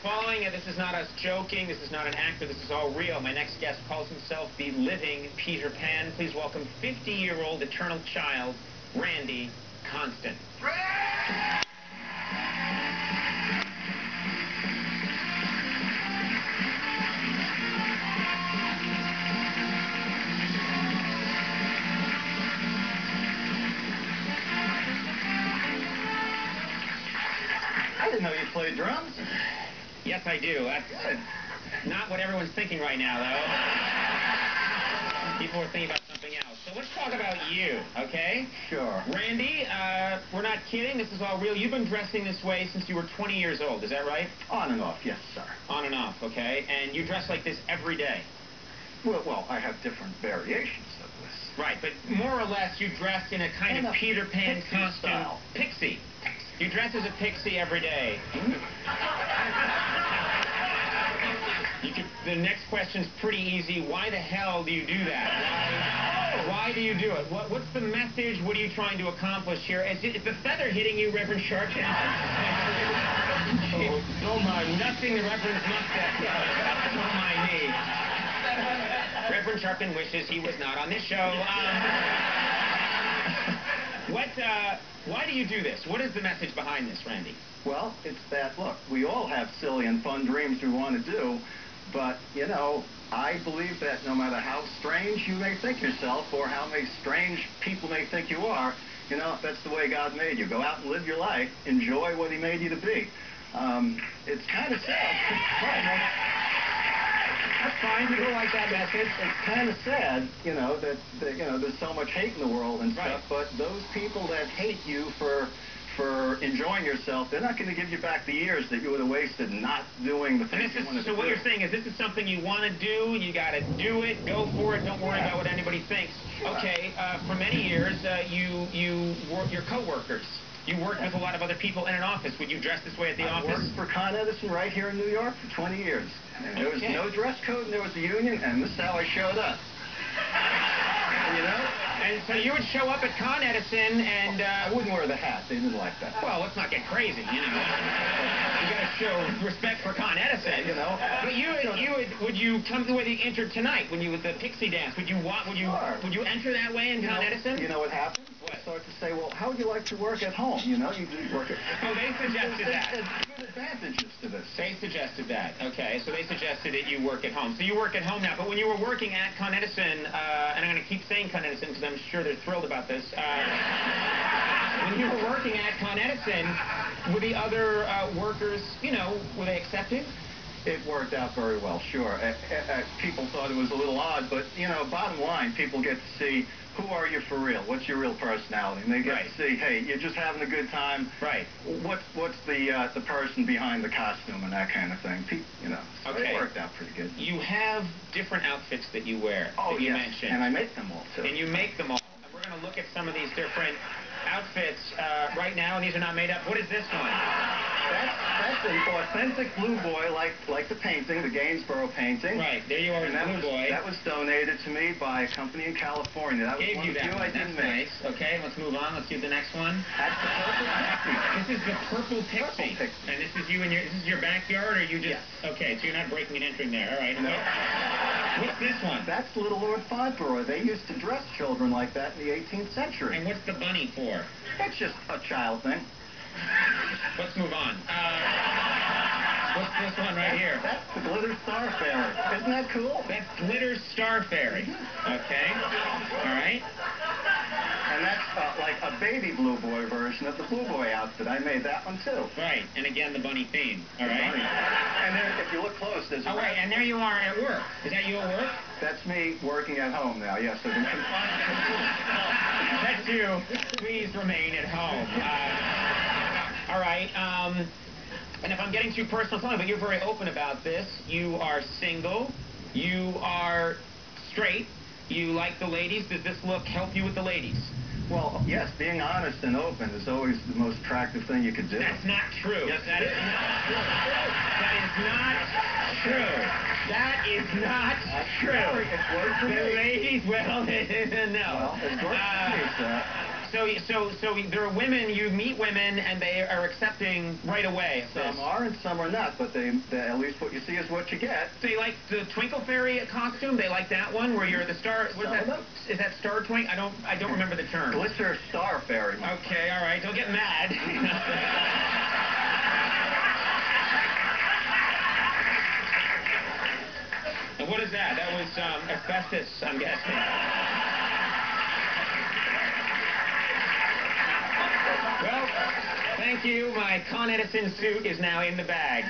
following, this is not us joking, this is not an actor, this is all real. My next guest calls himself the living Peter Pan. Please welcome 50-year-old eternal child, Randy Constan. I didn't know you played drums. Yes, I do. That's not what everyone's thinking right now, though. People are thinking about something else. So let's talk about you, okay? Sure. Randy, we're not kidding. This is all real. You've been dressing this way since you were 20 years old. Is that right? On and off, yes, sir. On and off, okay. And you dress like this every day. Well, I have different variations of this. Right, but more or less you dress in a kind of Peter Pan costume. Style. Pixie. You dress as a pixie every day. The next question's pretty easy. Why the hell do you do that? Why do you do it? What's the message? What are you trying to accomplish here? Is the feather hitting you, Reverend Sharpton? Don't mind. Nothing the Reverend's mustache. Don't mind me. Reverend Sharpton wishes he was not on this show. Why do you do this? What is the message behind this, Randy? Well, it's that, look, we all have silly and fun dreams we want to do, but, you know, I believe that no matter how strange you may think yourself or how many strange people may think you are, you know, that's the way God made you. Go out and live your life. Enjoy what he made you to be. It's kind of sad. That's fine. You don't like that message. It's kind of sad, you know, that you know, there's so much hate in the world and stuff. Right. But those people that hate you for enjoying yourself, they're not going to give you back the years that you would have wasted not doing the things you wanted to do. So what you're saying is this is something you want to do. You got to do it. Go for it. Don't worry about what anybody thinks. Sure. Okay. For many years, you work your coworkers. You worked with a lot of other people in an office. Would you dress this way at the office? I worked for Conan right here in New York for 20 years. And there was no dress code, and there was a union, and this is how I showed up. You know? And so you would show up at Con Edison and... I wouldn't wear the hat. They didn't like that. Well, let's not get crazy, you know. You got to show respect for Con Edison, you know. But would you come the way that you entered tonight when you with the pixie dance? Would you enter that way in Con Edison? You know what happened? What? I started to say, well, how would you like to work at home? You know, you do work at home. Oh, they suggested that. There's good advantages to this. They suggested that. Okay, so they suggested that you work at home. So you work at home now. But when you were working at Con Edison, and I'm going to keep saying Con Edison because I'm sure they're thrilled about this. When you were working at Con Edison, were the other workers, you know, were they accepting? It worked out very well, sure. People thought it was a little odd, but, you know, bottom line, people get to see who are you for real? What's your real personality? And they get to see, hey, you're just having a good time. Right. What's the person behind the costume and that kind of thing? You know, so okay. It worked out pretty good. You have different outfits that you wear. Oh, that you yes, mentioned. and I make them all, too. And you make them all. And we're going to look at some of these different outfits right now, and these are not made up. What is this one? That's an authentic Blue Boy, like the painting, the Gainsborough painting. Right, there you are, Blue Boy. That was donated to me by a company in California. That was Gave one you of that the few one. I didn't That's make. nice. Okay, let's move on. Let's do the next one. That's the purple pixie. This is the purple pixie. And this is you and this is your backyard, or you just... Yes. Okay, so you're not breaking and entering there. All right. No. What's this one? That's Little Lord Fauntleroy. They used to dress children like that in the 18th century. And what's the bunny for? That's just a child thing. Let's move on. What's this one right here? That's the Glitter Star Fairy. Isn't that cool? That's Glitter Star Fairy. Okay. All right. And that's like a baby Blue Boy version of the Blue Boy outfit. I made that one, too. Right. And again, the bunny theme. All right. And then, if you look close, there's a... Oh, wait. And there you are at work. Is that you at work? That's me working at home now, yes. So That's you. Please remain at home. All right. And if I'm getting too personal, tell me, but you're very open about this. You are single. You are straight. You like the ladies. Does this look help you with the ladies? Well, yes, being honest and open is always the most attractive thing you could do. That's not true. Yes, that is not true. That is not true. That is not true. It's worked for me. The ladies, well, no. Well, it's worked for me, sir. So there are women, you meet women, and they are accepting right away. Some are and some are not, but they at least what you see is what you get. They like the Twinkle Fairy costume. They like that one where you're the star. What's that? Is that Star Twink? I don't remember the term. Glitter Star Fairy. Okay, all right. Don't get mad. And what is that? That was asbestos, I'm guessing. Well, thank you. My Con Edison suit is now in the bag.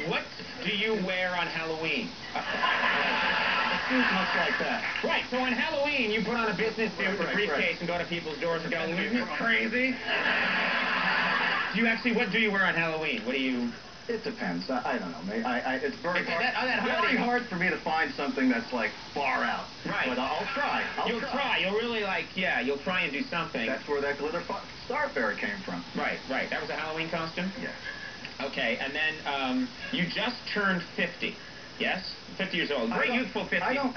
What do you wear on Halloween? A suit looks like that. Right, so on Halloween, you put on a business suit and a briefcase and go to people's doors and go, isn't this crazy? Do you actually, what do you wear on Halloween? What do you... It depends. I don't know. It's very Very hard for me to find something that's like far out. Right. But I'll try. You'll try. You'll really you'll try and do something. That's where that glitter Star Fairy came from. Right. That was a Halloween costume? Yes. Okay, and then you just turned 50. Yes? 50 years old. Very youthful 50. I don't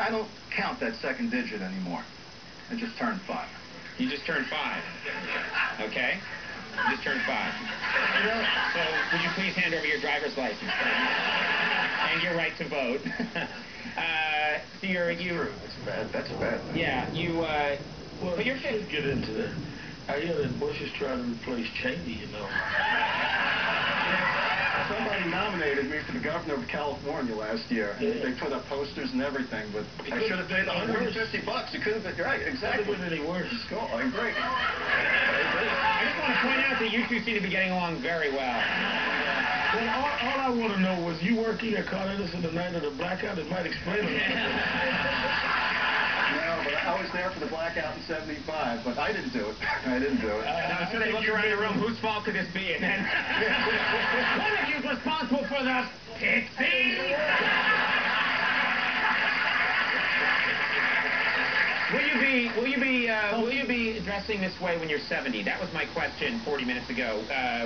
count that second digit anymore. I just turned 5. You just turned 5. Okay. You just turned 5. So, would you please hand over your driver's license and your right to vote? So you. That's bad. Yeah, you. Well, you should get into that. I hear that Bush is trying to replace Cheney, you know. Somebody nominated me for the governor of California last year, and they put up posters and everything, but I should have paid $150. It could have been, right, exactly. It could have been any worse. Cool. I'm great. I just want to point out that you two seem to be getting along very well. Well, all I want to know was you working at Con Edison the night of the blackout? It might explain it. No, but I was there for the blackout in '75, but I didn't do it. I didn't do it. So they look around the room, whose fault could this be? And then, one of you's responsible for the Pixie! Will you be dressing this way when you're 70? That was my question 40 minutes ago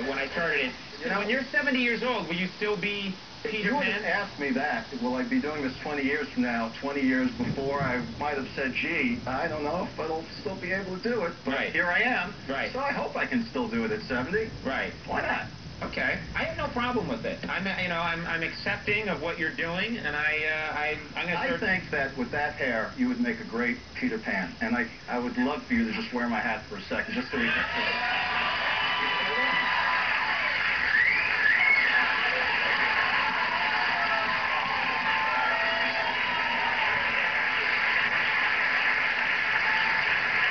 when I started it. When you're 70 years old, will you still be Peter Pan? If you would have asked me that, will I be doing this 20 years from now, 20 years before, I might have said, gee, I don't know if I'll still be able to do it, but here I am. Right. So I hope I can still do it at 70. Right. Why not? Okay. I have no problem with it. I'm accepting of what you're doing, and I'm going to I think that with that hair, you would make a great Peter Pan, and I would love for you to just wear my hat for a second, just so we can see it.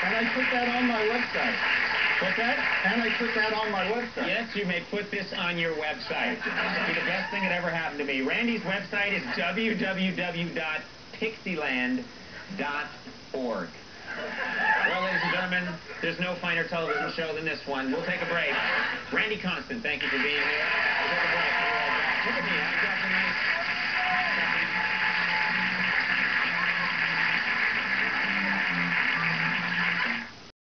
And I put that on my website. What's that? And I put that on my website. Yes, you may put this on your website. It'll be the best thing that ever happened to me. Randy's website is www.pixieland.org. Well, ladies and gentlemen, there's no finer television show than this one. We'll take a break. Randy Constan, thank you for being here. We'll take a break. We'll be right back. Look at me. I've got the nice...